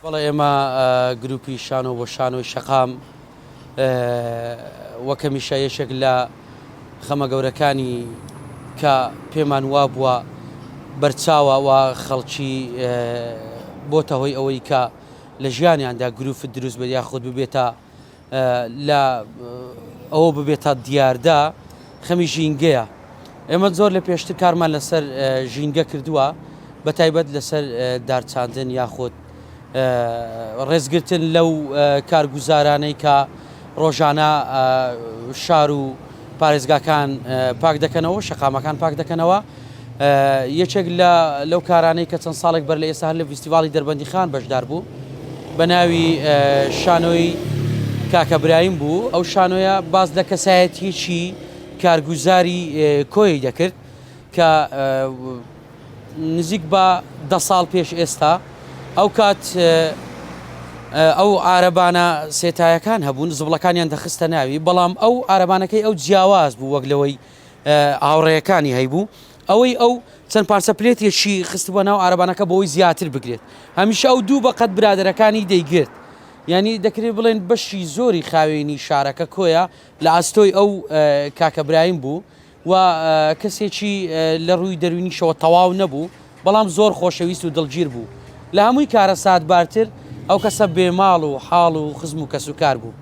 بەڵێ ئێمە گروپی شانۆ بۆ شانۆی شەقام وەکەمیشە یەشێک لە خەمە گەورەکانی کە پێمان وا بووە بەرچاوە و خەڵکی بۆتە هۆی ئەوەی کە لە ژیانیاندا گروفت دروست بێت یاخود ببێتە لە ئەوە ببێتە دیاردا خەمی ژینگەیە. ئێمە زۆر لە پێشتر کارمان لەسەر ژینگە کردووە بە تایبەت لەسەر دارچاندن یاخود ڕێزگرتن لەو کارگوزارانەی کە ڕۆژانە شار و پارێزگاکان پاک دەکەنەوە شەقامەکان پاک دەکەنەوە یەکێک لەو کارانەی کە چەند ساڵێک بەر لە ئێستا هەر لە فیستیڤاڵی دەربەندی خان بەشدار بوو بە ناوی شانۆی کاکە برایم بوو. ئەو شانۆیە باز لە کەسایەتیەکی کارگوزاری کۆی دەکرد کە نزیک بە 10 ساڵ پێش ئێستا ئەو کات ئەو ئارەبانە سێتایەکان هەبوون زبڵەکانیان دەخستە ناوی، بەڵام ئەو ئارەبانەکەی ئەو جیاواز بوو وەک لەوەی ئاوڕێیەکانی هەیبوو، ئەوەی ئەو چەند پارچە پلێتێکی خستبووە ناو ئارەبانەکە بەوەی زیاتر بگرێت. هەمیشە ئەو دوو بەقەت برادەرەکانی دەیگرت، ینی دەکرێت بڵێن بەشی زۆری خاوێنی شارەکە کۆیە لە ئاستۆی ئەو کاکە برایم بوو و کەسێکی لە ڕووی دەروینیشەوە تەواو نەبوو، بەڵام زۆر خۆشەویست و دڵگیر بوو. لە هەمووی کارە ساتبارتر ئەو کەسە بێماڵ و حاڵ و خزم و کەسوکار بوو.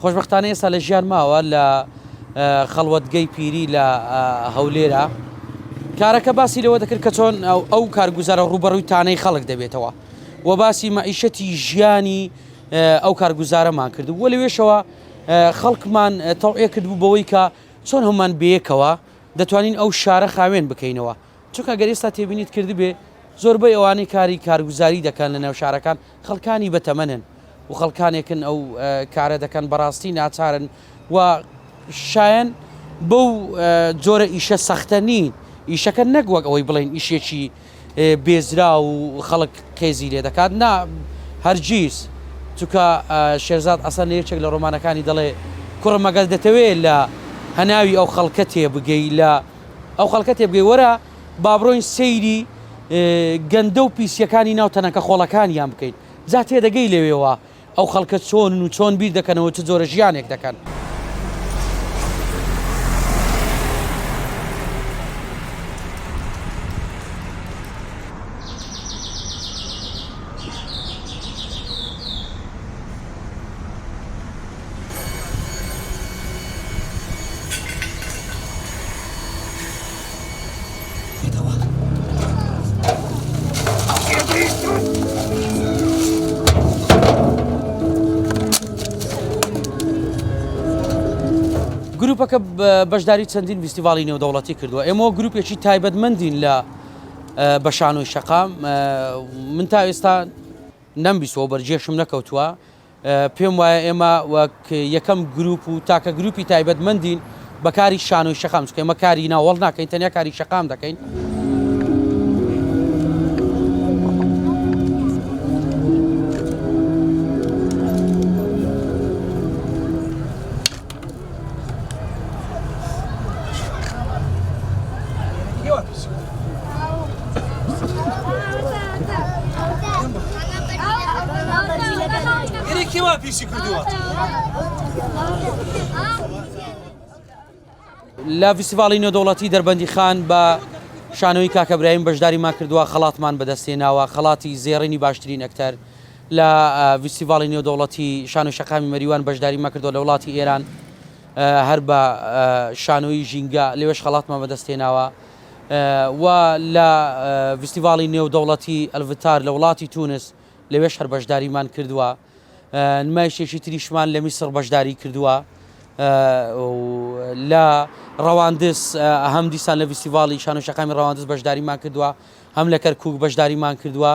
خۆشبەختانە ئێستا لە ژیان ماوە لە خەڵوەتگەی پیری لە هەولێرە. کارەکە باسی لەوە دەکرد کە چۆن ئەو کارگوزارە ڕوبەڕووی تانەی خەڵک دەبێتەوە و باسی مەعیشەتی ژیانی ئەو کارگوزارەمان کرد و لەوێشەوە خەڵکمان تەوعیە کرد بوو بەوەی کە چۆن هەمان بەیەکەوە دەتوانین ئەو شارە خاوێن بکەینەوە، چونکە گەر ئێستا تێبینیت کرد بێ زۆربەی ئەوانەی کاری کارگوزاری دەکەن لە نێو شارەکان خەڵکانی بەتەمەنن و خەڵکانێکن ئەو کارە دەکەن بەڕاستی ناچارن و شایەن بەو جۆرە ئیشە سەختە نین، ئیشەکە نەک وەک ئەوەی بڵێن ئیشێکی بێزرا و خەڵک قێزی لێ دەکات، نا هەرگیز. چونکە شێرزاد ئەسەن یەکێک لە ڕۆمانەکانی دەڵێ کوڕم ئەگەر دەتەوێت لە هەناوی ئەو خەڵکە تێبگەی لە ئەو خەڵکە تێبگەی وەرە با بڕۆین سەیری گەندە و پیسیەکانی ناو تەنەکە خۆڵەکانیان بکەین، جا تێدەگەی لەوێەوە ئەو خەڵکە چۆن و چۆن بیر دەکەنەوە چ جۆرە ژیانێک دەکەن. گروپەکە بەشداری چەندین فیستیڤاڵی نێودەوڵەتی کردووە. ئێمە گروپێکی تایبەتمەندین لە بە شانۆی شەقام. من تا ئێستا نەمبیستەوە بەرجێشم نەکەوتووە، پێم وایە ئێمە وەک یەکەم گروپ و تاکە گروپی تایبەتمەندین بەکاری شانۆی شەقام، چونکە ئێمە کاری ناوەڵ ناکەین، تەنیا کاری شەقام دەکەین. لە فیستیڤاڵی نێودەوڵەتی دەربەندی خان بە شانۆی کاکە برایم بەشداریمان کردووە، خەڵاتمان بەدەستێناوە، خەڵاتی زێڕینی باشترین ئەکتەر لە فیستیڤاڵی نێودەوڵەتی شانۆی شەقامی مەریوان بەشداریمان کردووە لە وڵاتی ئێران، هەر بە شانۆی ژینگە لەوێش خەڵاتمان بەدەستێناوە و لە فیستیڤاڵی نێودەوڵەتی ئەلڤتار لە وڵاتی تونس لەوێش هەر بەشداریمان کردووە. نمایشێکی تریشمان لە میسر بەشداری کردووە، لە ڕەواندز هەم دیسان لە فیستیڤاڵی شانۆی شەقامی ڕەواندز بەشداریمان کردووە، هەم لە کەرکووک بەشداریمان کردووە،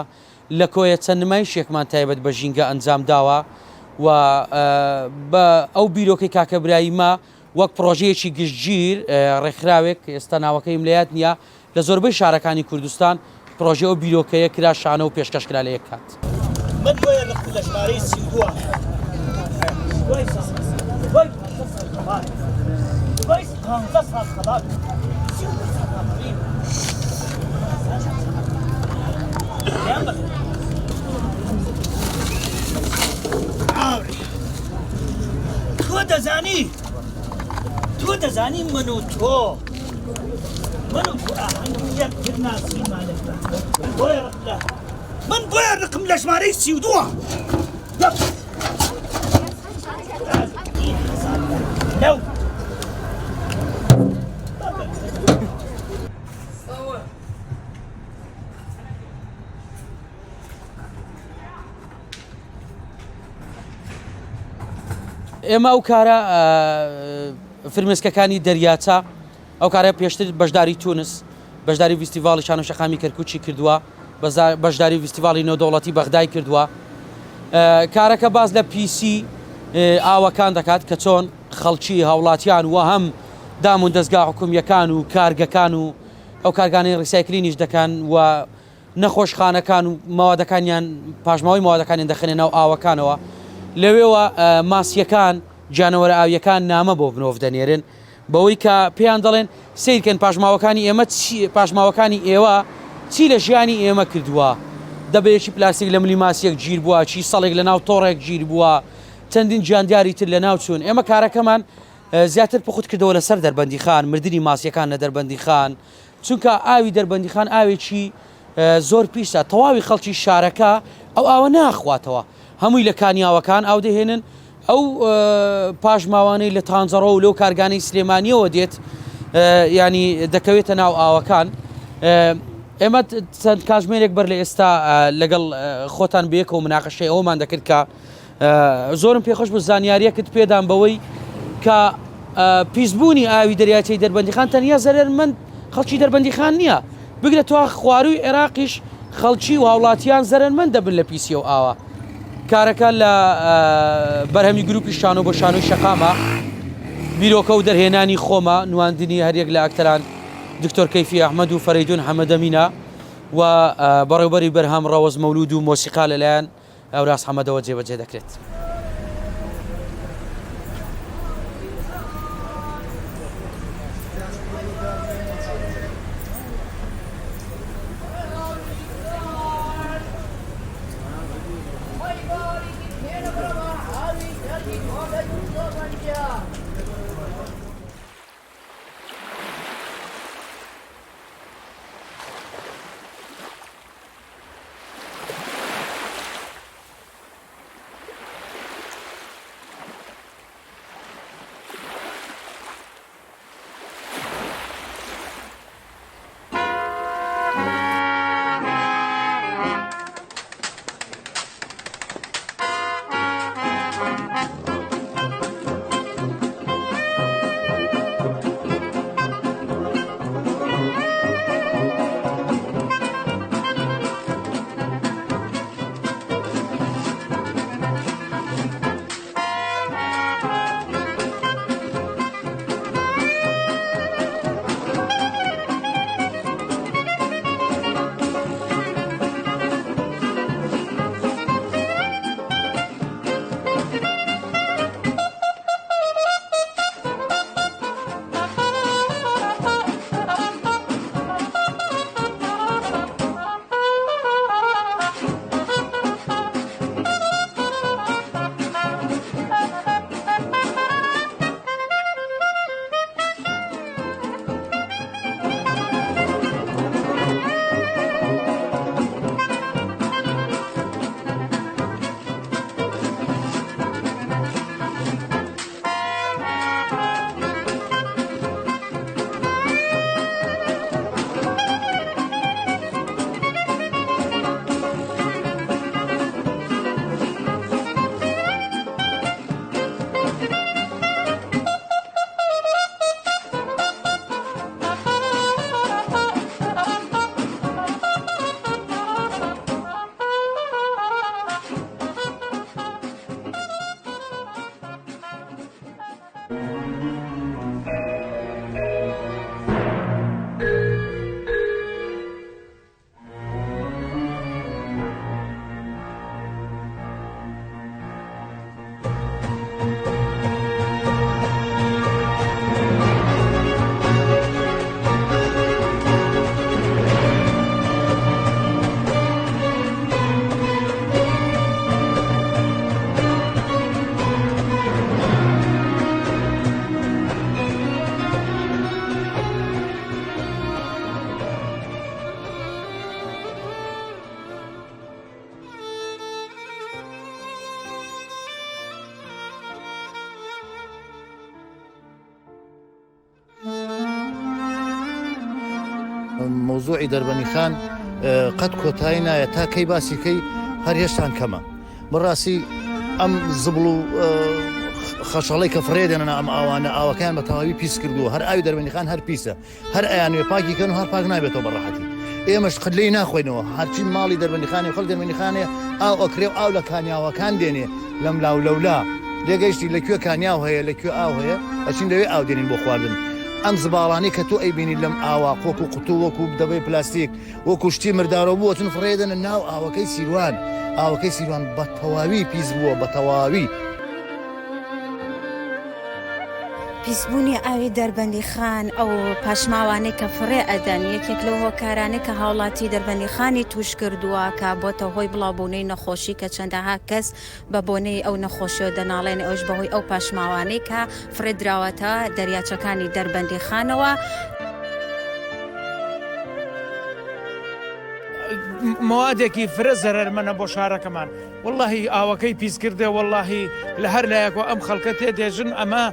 لە کۆیە چەند نمایشێکمان تایبەت بە ژینگە ئەنجام داوە و بە ئەو بیرۆکەی کاکە برایمە وەک پرۆژەیەکی گشتگیر ڕێکخراوێک ئێستا ناوەکەیم لە یاد نییە لە زۆربەی شارەکانی کوردستان پرۆژە ئەو بیرۆکەیە کرا شانە و پێشکەشکرا لە یەک کات. من وين رحت لشماري سيدوها كويس كويس كويس خلصنا الخبر تو دزاني منو تو أهنجك كنا سين مالك وين رحت من بويا رقم لشماري سيودوها لو ئێمە ئەو کارە فرمێسکەکانی دەریاچە ئەو کارە پێشتر بەشداری تونس بەشداری فیستیڤاڵی شان و شەقامی کەرکوچی کردووە بەشداری فیستیڤاڵی نێودەوڵەتی بەغدای کردووە کارەکە باز لە پیسی ئاوەکان دەکات کە چۆن خەڵکی هاوڵاتیان وە هەم دام و دەستگا حکومیەکان و کارگەکان و ئەو کارگانەی ڕیسایکلینیش دەکەن و نەخۆشخانەکان و ماوەدەکانیان پاشماوەی ماوەدەکانیان دەخێنێ ناو ئاوەکانەوە لەوێوە ماسیەکان جانەوەرە ئاویەکان نامە بۆ بنۆڤ دەنێرن بەوەی کە پێیان دەڵێن سیرکەن پاشماوەکانی ئێمە پاشماوەکانی ئێوە چی لە ژیانی ئێمە کردووە دەبێکی پلاستیک لە ملی ماسیەک گیر بووە چی سەڵێک لە ناو تۆڕێک گیر بووە چەندین گیاندیاری تر لە ناو چوون ئێمە کارەکەمان زیاتر پخوت کردەوە لەسەر دەربەندی خان مردنی ماسیەکان لە دەربەندی خان چونکە ئاوی دەربەندی خان ئاوێکی زۆر پیسە تەواوی خەڵکی شارەکە ئەو ئاوە ناخواتەوە هەمووی لە کانیاوەکان ئاو دەهێنن ئەو پاشماوانەی لە تانزەڕۆ و لەو کارگانەی سلێمانیەوە دێت ینی دەکەوێتە ناو ئاوەکان ئێمە چەند کاتژمێرێک بەر لە ئێستا لەگەڵ خۆتان بەیەکەوە مناقەشەی ئەومان دەکرد کە زۆرم پێخۆش بوو زانیاریەکت پێدان بەوەی کە پیسبوونی ئاوی دەریاچەی دەربەندی خان تەنیا زەرمەند خەڵکی دەربەندی خان نییە بگرێت تو خواروی عێراقیش خەڵکی و هاوڵاتیان زەرمەند دەبن لە پیسی و ئاوە کارەکە لە بەرهەمی گروپی شانۆ بۆ شانۆی شەقامە بیرۆکە و دەرهێنانی خۆمە نواندنی هەرێک لە ئاکتەران دکتۆر کەیفی ئەحمەد و فەرەیدون حەمەدەمینە و بەڕێوبەری بەرهەم ڕەوەز مەولود و مۆسیقا لەلایەن ئەوراس حەمەدەوە جێبەجێ دەکرێت. مۆزوعی دەربەنی خان قەت کۆتایی نایە تا کەی باسیکەی هەر هێشتان کەمە بەڕاستی ئەم زبڵ و خەشەڵی کە فرێدێنە ئەم ئاوانە ئاوەکان بە تەواوی پیس کردووە هەر ئاوی دەربەندیخان هەر پیسە هەر ئەیانوێ پاکیکەن و هەر پاک نابێتەوە بەڕەحەتی ئێمەش قلەی ناخۆینەوە هەرچی ماڵی دەربەندیخانی خەڵک دەربەندیخانێ ئاو ئەکرێ و ئاو لە کانیاوەکان دێنێ لەم لاو لەولا لێگەیشتی لەکوێ کانیاو هەیە لەکوێ ئاو هەیە ئەچین لەوێ ئاو دێنین بۆ خواردن ئەم زباڵانی کە تۆ ئەیبینی لەم ئاوا قۆک و قوتو وەکو دەبەی پلاستیک وەکو شتی مردارەوە بووە چون فڕێدەنە ناو ئاوەکەی سیروان ئاوەکەی سیروان بە تەواوی پیس بووە بە تەواوی پیسبوونی ئاوی دەربەندیخان ئەو پاشماوانەی کە فڕێ ئەدەن یەکێک لەو هۆکارانەی کە هاوڵاتی دەربەندیخانی توش کردووە کە بۆتە هۆی بڵاوبوونەی نەخۆشی کە چەندەها کەس بە بۆنەی ئەو نەخۆشیەوە دەناڵێن ئەوش بەهۆی ئەو پاشماوانەی کە فرێدراوەتە دەریاچەکانی دەربەندیخانەوە موادێکی فرە زەرمەنە بۆ شارەکەمان واللهی ئاوەکەی پیس کردێ واللهی لە هەر لایەکەوە ئەم خەڵکە تێدێژن ئەمە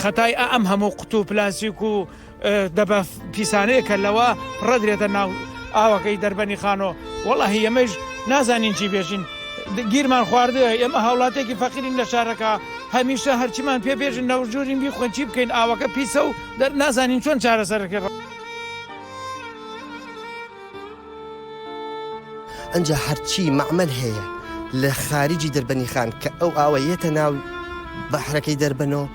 خەتای ئەم هەموو قوت و پلاسیک و دەبە پیسانەیەکە لەوە ڕەدرێتە ناو ئاوەکەی دەربەندیخانەوە واللهی ئەمەش نازانین چی بێژین گیرمان خواردە ئێمە هاوڵاتێکی فەقیرین لە شارەکە هەمیشە هەرچیمان پێبێژن نەوژوورین بیخۆن چی بکەین ئاوەکە پیسە و نازانین چۆن چارەسەرەکە ئەنجا هەرچی معمەل هەیە لە خارجی دەربەندیخان کە ئەو ئاوەیەتە ناو بەحرەکەی دەربەنەوە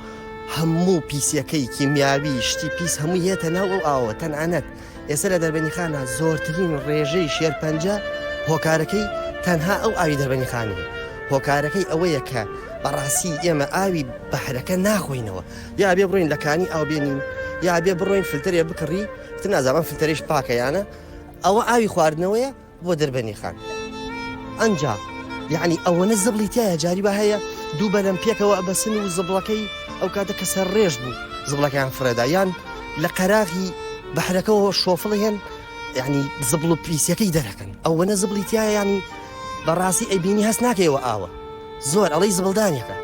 هەموو پیسەکەی کیمیاوی شتی پیس هەموو هێتە ناو ئەو ئاوە تەنانەت ئێستا لە دەربەندیخانە زۆرترین ڕێژەی شێرپەنجە هۆکارەکەی تەنها ئەو ئاوی دەربەندیخانەیە هۆکارەکەی ئەوەیە کە بەڕاستی ئێمە ئاوی بەحرەکە ناخۆینەوە یا بێ بڕۆین لەکانی ئاو بێنین یا بێ بڕۆین فلتەرێ بکڕی تر نازانم فلتەرێش پاکەیانە ئەوە ئاوی خواردنەوەیە بۆ دەربەندیخان ئەنجا یعنی ئەوەنە زبڵی تایە جاری بە هەیە دوو بەلەم پێکەوە ئەبەسن و زبڵەکەی ئەو کاتە کە سەر ڕێژ بوو زبڵەکەیان فرەدا یان لە قەراغی بەحرەکەەوە شۆفڵیان یعنی زبڵ و پیسەکەی دەرەکەن ئەوەنە زبڵی تایە ینی بەڕاستی ئەیبینی هەست ناکەیەوە ئاوە زۆر ئەڵەی زبڵدانێکە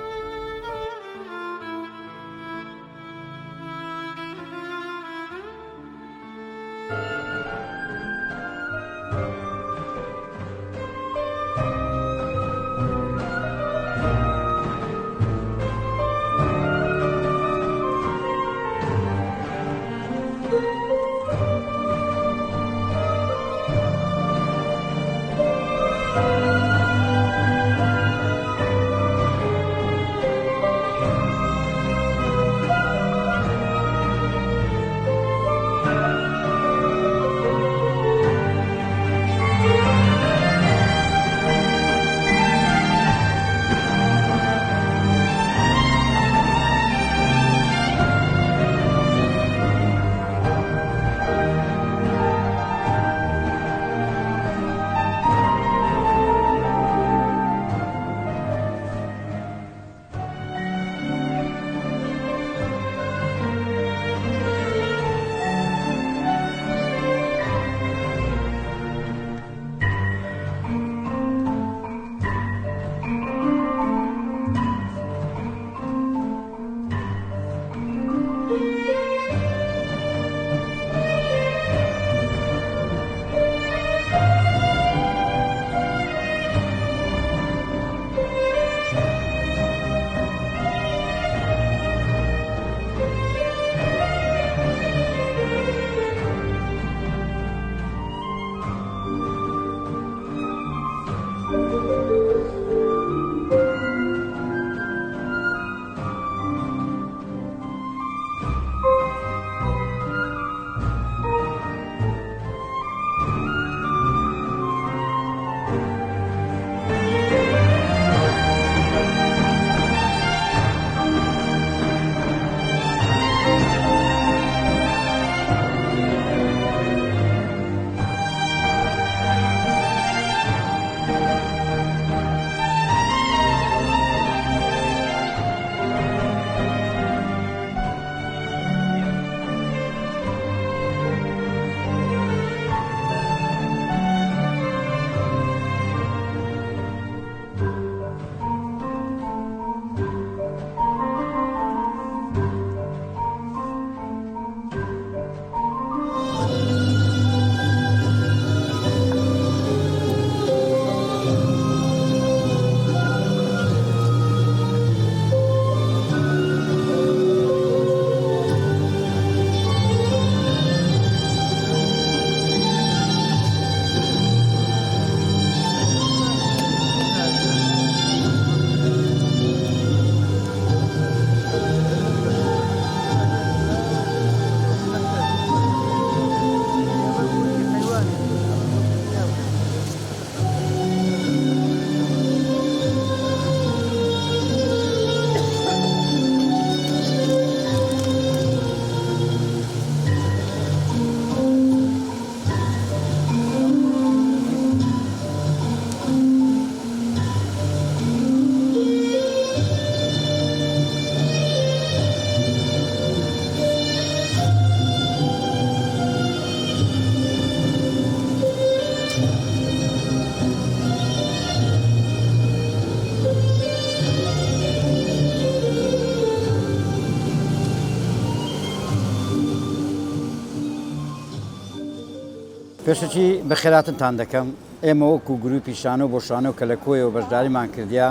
پێشەکی بە خێراتتان دەکەم ئێمە وەکو گروپی شانۆ بۆ شانۆ کە لە کۆیەوە بەشداریمان کردیا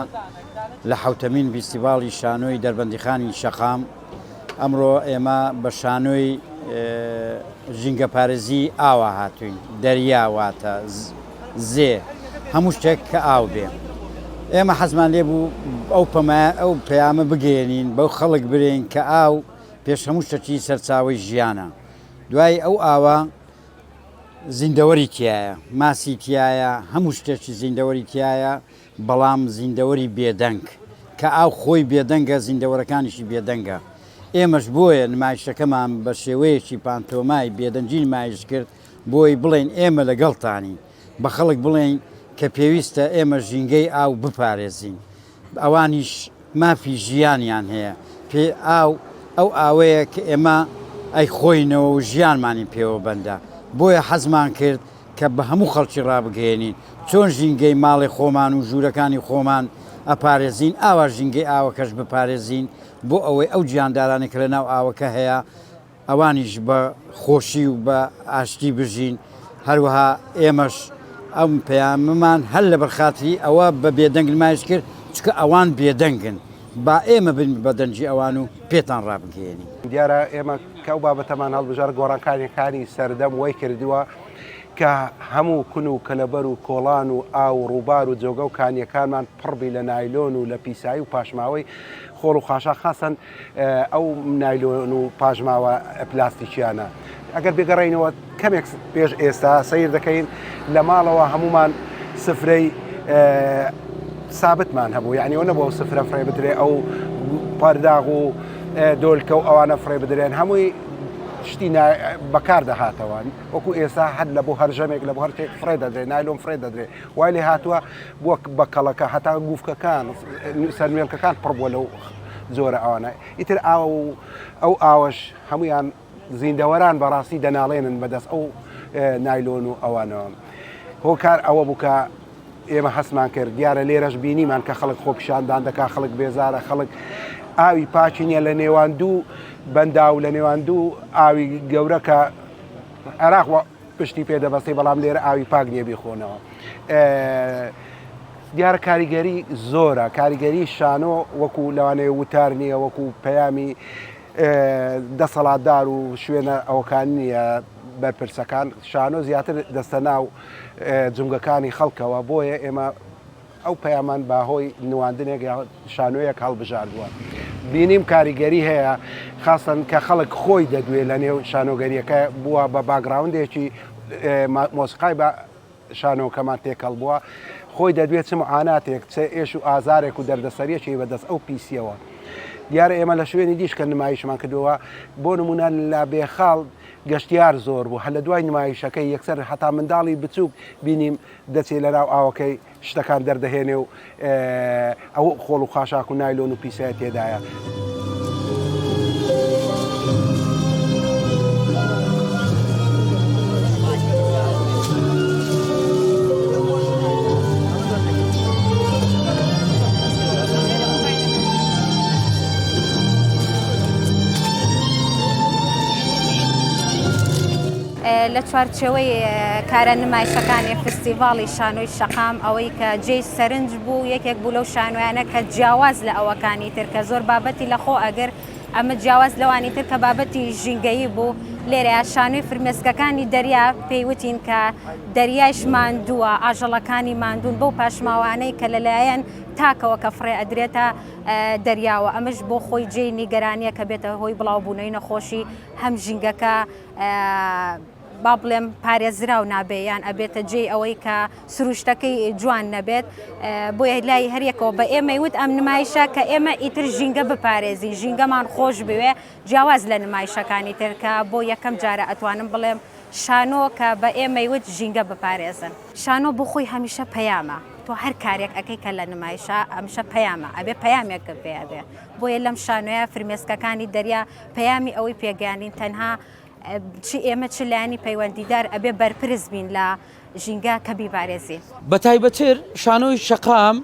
لە حوتەمین فیستیڤاڵی شانۆی دەربەندیخانی شەقام ئەمڕۆ ئێمە بە شانۆی ژینگە پارێزی ئاوا هاتوین دەریاواتە زێ هەموو شتێک کە ئاو بێ ئێمە حەزمان لێ بوو ئەو پەیامە بگەێنین بەو خەڵک برین کە ئاو پێش هەموو شتێکی سەرچاوی ژیانە دوای ئەو ئاوە زیندەوەری تایە ماسی تایە هەموو شتێکی زیندەوەری تایە بەڵام زیندەوەری بێدەنگ کە ئاو خۆی بێدەنگە زیندەوەرەکانیشی بێدەنگە ئێمەش بۆیە نمایشەکەمان بە شێوەیەکی پانتۆمای بێدەنجی نمایش کرد بۆی بڵێن ئێمە لەگەڵتانی بە خەڵک بڵێن کە پێویستە ئێمە ژینگەی ئاو بپارێزین ئەوانیش مافی ژیانیان هەیە پێ ئەو ئاوەیە کە ئێمە ئەی خۆینەوە و ژیانمانی پێوە بەندە بۆیە حەزمان کرد کە بە هەموو خەڵکی ڕابگەێنین چۆن ژینگەی ماڵی خۆمان و ژوورەکانی خۆمان ئەپارێزین ئاوا ژینگەی ئاوەکەش بپارێزین بۆ ئەوەی ئەو گیاندارانی کە لە ناو ئاوەکە هەیە ئەوانیش بە خۆشی و بە ئاشتی بژین هەروەها ئێمەش ئەم پەیامەمان هەر لە بەرخاتری ئەوە بە بێدەنگ نمایش کرد چکە ئەوان بێدەنگن با ئێمە بن بە دەنجی ئەوان و پێتان ڕابگەێنی دیارە ئێمە کە ئەو بابەتەمان هەڵبژار گۆڕانکاریەکانی سەردەم وەی کردووە کە هەموو کون و کەلەبەر و کۆڵان و ئاو و ڕووبار و جۆگە و کانیەکانمان پڕبی لە نایلۆن و لە پیسایی و پاشماوەی خۆڵ و خاشا خاستن ئەو نایلۆن و پاژماوە پلاستیکیانە ئەگەر بگەڕێینەوە کەمێک پێش ئێستا سیر دەکەین لە ماڵەوە هەمومان سفرەی سابتمان هەبوو یعنی ئەو نەبوو سفرە فڕێ بدرێ ئەو پەرداغ و دۆلکە و ئەوانە فڕێ بدرێن هەمووی شتی بەکار دەهاتەوە وەکو ئێستا هەر لە بۆ هەرژەمێک لە بۆ هەرچێک فڕێ دەدرێت نایلۆن فڕێ دەدرێت وای لێ هاتووە بۆ بەکەڵەکە هەتا گوفکەکان سەرمێڵکەکان پڕ بووە لەو زۆرە ئەوانە ئیتر ئەو ئاوەش هەمویان زیندەوەران بەڕاستی دەناڵێنن بەدەست ئەو نایلۆن و ئەوانەوە هۆکار ئەوە بووکە ئێمە هەستمان کرد دیارە لێرەش بینیمان کە خەڵک خۆپیشاندان دەکا خەڵک بێزارە خەڵک ئاوی پاچی نییە لە نێوان دوو بەندا و لە نێوان دوو ئاوی گەورەکە عێراق پشتی پێدەبەستی بەڵام لێرە ئاوی پاک نییە بیخۆنەوە دیارە کاریگەری زۆرە کاریگەری شانۆ وەکو لەوانەیە وتار نییە وەکو پەیامی دەسەڵاتدار و شوێنە ئەوەکان نییە بەرپرسەکان شانۆ زیاتر دەستە ناو جنگەکانی خەڵکەوە بۆیە ئێمە ئەو پەیامان باهۆی نواندنێک شانۆیەک هەڵبژاردووە بینیم کاریگەری هەیە خاستن کە خەڵک خۆی دەدوێت لە نێو شانۆگەریەکە بووە بە باگراوندێکی مۆسیقای بە شانۆکەمان تێکەڵ بووە خۆی دەدوێت چ معاناتێک چ ئێش و ئازارێک و دەردەسەریەکی بەدەست ئەو پیسیەوە دیارە ئێمە لە شوێنی دیش کە نمایشمان کردووە بۆ نمونە لە بێخاڵ گەشتیار زۆر بوو هە لە دوای نمایشەکەی یەکسەر هەتا منداڵی بچووک بینیم دەچێت لەناو ئاوەکەی شتەکان دەردەهێنێ و ئەو خۆڵ و خاشاک و نایلۆن و پیسای تێدایە. لە چوارچەوەی کارە نمایشەکانی فستیڤاڵی شانۆی شەقام ئەوەی کە جێی سەرنج بوو یەکێک بوو لەو شانویانە کە جیاواز لە ئەوەکانی تر کە زۆر بابەتی لەخۆ ئەگەر ئەمە جیاواز لەوانی تر کە بابەتی ژینگەیی بوو لێرەیە شانۆی فرمێسکەکانی دەریا پێیوتین کە دەریایش ماندووە ئاژەڵەکانی ماندوون بەو پاشماوانەی کە لەلایەن تاکەوە کە فڕێ ئەدرێتە دەریاوە ئەمەش بۆ خۆی جێی نیگەرانیە کە بێتە هۆی بڵاوبوونەوەی نەخۆشی هەم ژینگەکە با بڵێم پارێزراو نابێیان ئەبێتە جێی ئەوەی کە سروشتەکەی جوان نەبێت بۆیە لای هەریەکەوە بە ئێمەی وت ئەم نمایشە کە ئێمە ئیتر ژینگە بپارێزی ژینگەمان خۆش بوێ جیاواز لە نمایشەکانی ترکە بۆ یەکەم جارە ئەتوانم بڵێم شانۆ کە بە ئێمەی وت ژینگە بپارێزن شانۆ بۆ خۆی هەمیشە پەیامە تۆ هەر کارێک ئەەکەی کە لە نمایشە ئەمشە پەیامە ئەبێ پەیامێک پێبێ بۆیە لەم شانۆیە فرمێسکەکانی دەریا پەیامی ئەوەی پێگەیاندین تەنها چی ئێمە چ لایانی پەیوەندیدار ئەبێ بەرپرس بین لە ژینگە کە بیپارێزی بە تایبەتر شانۆی شەقام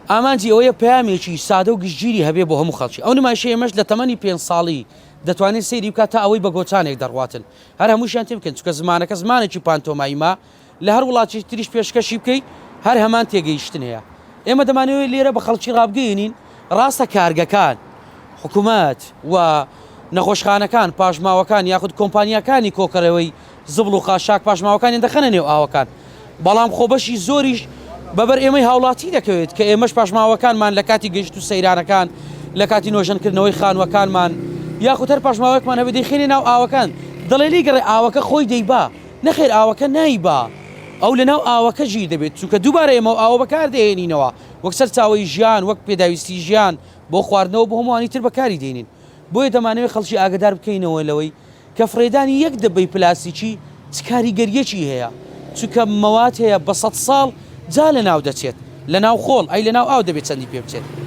ئامانجی ئەوەیە پامێکی سادە و گشتگیری هەبێ بۆ هەموو خەڵکی ئەو نمایشە ئێمەش لە تەمەنی 5 ساڵی دەتوانێت سەیری بکات تا ئەوەی بە گۆچانێک دەڕواتن هەر هەمووشیان تێ بکەن چکە زمانەکە زمانێکی پانتۆماییما لە هەر وڵاتی تریش پێشکەشی بکەیت هەر هەمان تێگەیشتن هەیە ئێمە دەمانەوەی لێرە بە خەڵکی ڕابگەێنین ڕاستە کارگەکان حکوومەت و نەخۆشخانەکان پاشماوەکان یاخود کۆمپانیەکانی کۆکەرەوەی زبڵ و خاشاک پاشماوەکانی دەخەنە نێو ئاوەکان بەڵام خۆبەشی زۆریش بەبەر ئێمەی هاوڵاتی دەکەوێت کە ئێمەش پاشماوەکانمان لە کاتی گەشت و سەیرانەکان لە کاتی نۆژەنکردنەوەی خانوەکانمان یاخود هەر پاشماوەکمان هەبێ دەیخێنێ ناو ئاوەکان دەڵێ لی گەڕێ ئاوەکە خۆی دەیبا نەخێر ئاوەکە نایبا ئەو لە ناو ئاوەکە ژیر دەبێت چونکە دووبارە ئێمە ئاوە بەکار دێنینەوە وەک سەر چاوەی ژیان وەک پێداویستی ژیان بۆ خواردنەوە بۆ هەمووانی تر بەکاری دێنین بۆیە دەمانەوێت خەڵکی ئاگدار بکەینەوە لەوەی کە فرێدانی یەک دەبەی پلاسیکی چ کاریگەریەکی هەیە چونکە مەوات هەیە بە 100 ساڵ جا لە ناو دەچێت لە ناو خۆڵ ئەی لە ناو ئاو دەبێت چەندی پێ بچێت